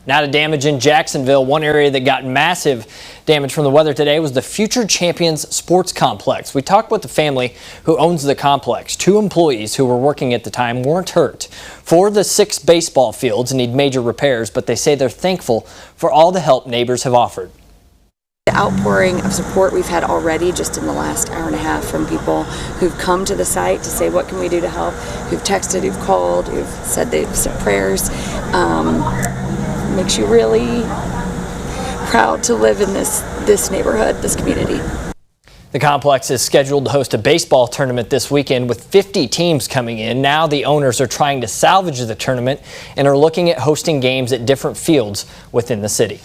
Now to damage in Jacksonville. One area that got massive damage from the weather today was the Future Champions Sports Complex. We talked with the family who owns the complex. 2 employees who were working at the time weren't hurt. 4 of the 6 baseball fields need major repairs, but they say they're thankful for all the help neighbors have offered. The outpouring of support we've had already just in the last hour and a half from people who've come to the site to say, what can we do to help, who've texted, who've called, who've said they've sent prayers, makes you really proud to live in this neighborhood, this community. The complex is scheduled to host a baseball tournament this weekend with 50 teams coming in. Now the owners are trying to salvage the tournament and are looking at hosting games at different fields within the city.